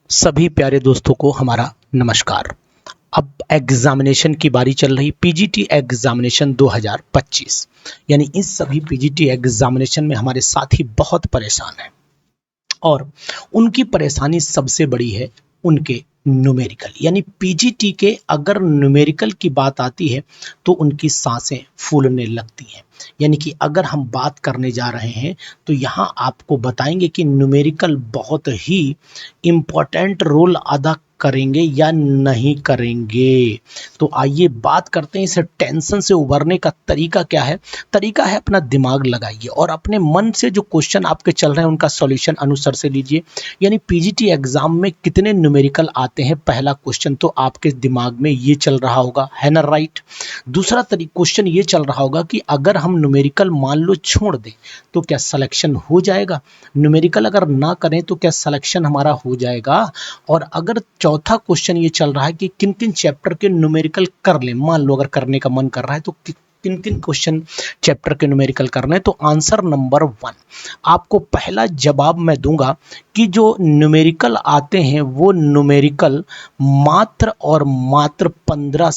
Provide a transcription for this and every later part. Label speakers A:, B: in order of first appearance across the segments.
A: सभी प्यारे दोस्तों को हमारा नमस्कार। अब एग्जामिनेशन की बारी चल रही, पीजीटी एग्जामिनेशन 2025। यानी इस सभी पीजीटी एग्जामिनेशन में हमारे साथी बहुत परेशान हैं और उनकी परेशानी सबसे बड़ी है उनके न्यूमेरिकल। यानी पीजीटी के अगर न्यूमेरिकल की बात आती है तो उनकी सांसें फूलने लगती हैं। यानी कि अगर हम बात करने जा रहे हैं तो यहाँ आपको बताएंगे कि न्यूमेरिकल बहुत ही इम्पोर्टेंट रोल अदा करेंगे या नहीं करेंगे। तो आइए बात करते हैं इस टेंशन से उबरने का तरीका क्या है। तरीका है अपना दिमाग लगाइए और अपने मन से जो क्वेश्चन आपके चल रहे हैं उनका सॉल्यूशन अनुसार से लीजिए। यानी पीजीटी एग्जाम में कितने न्यूमेरिकल आते हैं, पहला क्वेश्चन तो आपके दिमाग में ये चल रहा होगा, है ना, राइट। दूसरा क्वेश्चन ये चल रहा होगा कि अगर हम न्यूमेरिकल मान लो छोड़ दें तो क्या सिलेक्शन हो जाएगा, न्यूमेरिकल अगर ना करें तो क्या सिलेक्शन हमारा हो जाएगा। और अगर चौथा क्वेश्चन ये चल रहा है कि किन किन चैप्टर के न्यूमेरिकल कर लें, मान लो अगर करने का मन कर रहा है तो किन किन क्वेश्चन चैप्टर के न्यूमेरिकल करना है। तो आंसर नंबर 1 आपको पहला जवाब मैं दूंगा कि जो न्यूमेरिकल आते हैं वो न्यूमेरिकल मात्र और मात्र 15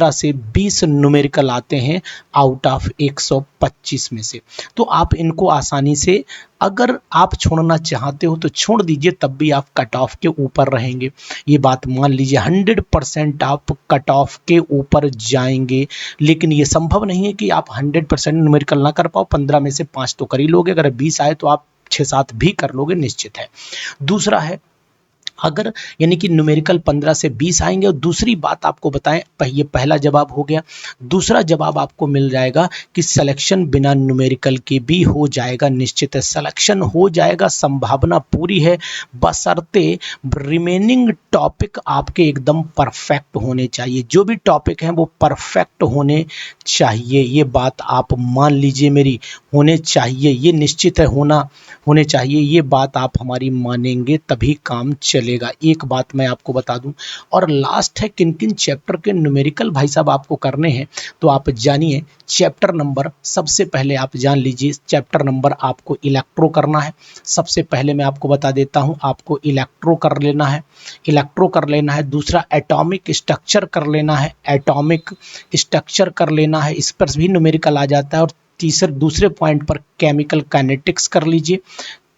A: से 20 न्यूमेरिकल आते हैं आउट ऑफ 125 में से। तो आप इनको आसानी से, अगर आप छोड़ना चाहते हो तो छोड़ दीजिए, तब भी आप कट ऑफ के ऊपर रहेंगे। ये बात मान लीजिए 100% आप कट ऑफ के ऊपर जाएंगे। लेकिन ये संभव नहीं है कि आप 100% न्यूमेरिकल ना कर पाओ। 15 में से 5 तो कर ही लोगे, अगर 20 आए तो आप 6-7 भी कर लोगे, निश्चित है। दूसरा है, अगर यानी कि न्यूमेरिकल 15 से 20 आएंगे। और दूसरी बात आपको बताएं, ये पहला जवाब हो गया। दूसरा जवाब आपको मिल जाएगा कि सिलेक्शन बिना न्यूमेरिकल के भी हो जाएगा, निश्चित है सिलेक्शन हो जाएगा, संभावना पूरी है, बशर्ते रिमेनिंग टॉपिक आपके एकदम परफेक्ट होने चाहिए। जो भी टॉपिक हैं वो परफेक्ट होने चाहिए, ये बात आप मान लीजिए मेरी, होने चाहिए, ये निश्चित है, होने चाहिए। ये बात आप हमारी मानेंगे तभी काम चलेगा। एक बात मैं आपको बता दूं, और लास्ट है किन किन चैप्टर के न्यूमेरिकल भाई साहब आपको करने हैं। तो आप जानिए चैप्टर नंबर, सबसे पहले आप जान लीजिए चैप्टर नंबर आपको इलेक्ट्रो करना है। सबसे पहले मैं आपको बता देता हूं, आपको इलेक्ट्रो कर लेना है, इलेक्ट्रो कर लेना है। दूसरा एटॉमिक स्ट्रक्चर कर लेना है, एटॉमिक स्ट्रक्चर कर लेना है, इस पर भी न्यूमेरिकल आ जाता है। और दूसरे पॉइंट पर केमिकल काइनेटिक्स कर लीजिए,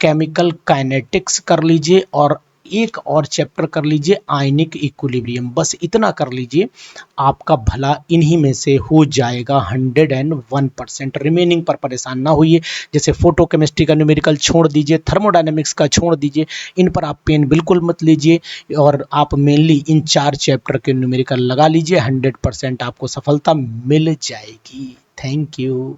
A: केमिकल काइनेटिक्स कर लीजिए। और एक और चैप्टर कर लीजिए आयनिक इक्विलिब्रियम। बस इतना कर लीजिए, आपका भला इन्हीं में से हो जाएगा 101%। रिमेनिंग पर परेशान ना होइए, जैसे फोटोकेमिस्ट्री का न्यूमेरिकल छोड़ दीजिए, थर्मोडायनेमिक्स का छोड़ दीजिए, इन पर आप पेन बिल्कुल मत लीजिए। और आप मेनली इन 4 चैप्टर के न्यूमेरिकल लगा लीजिए, 100% आपको सफलता मिल जाएगी। Thank you.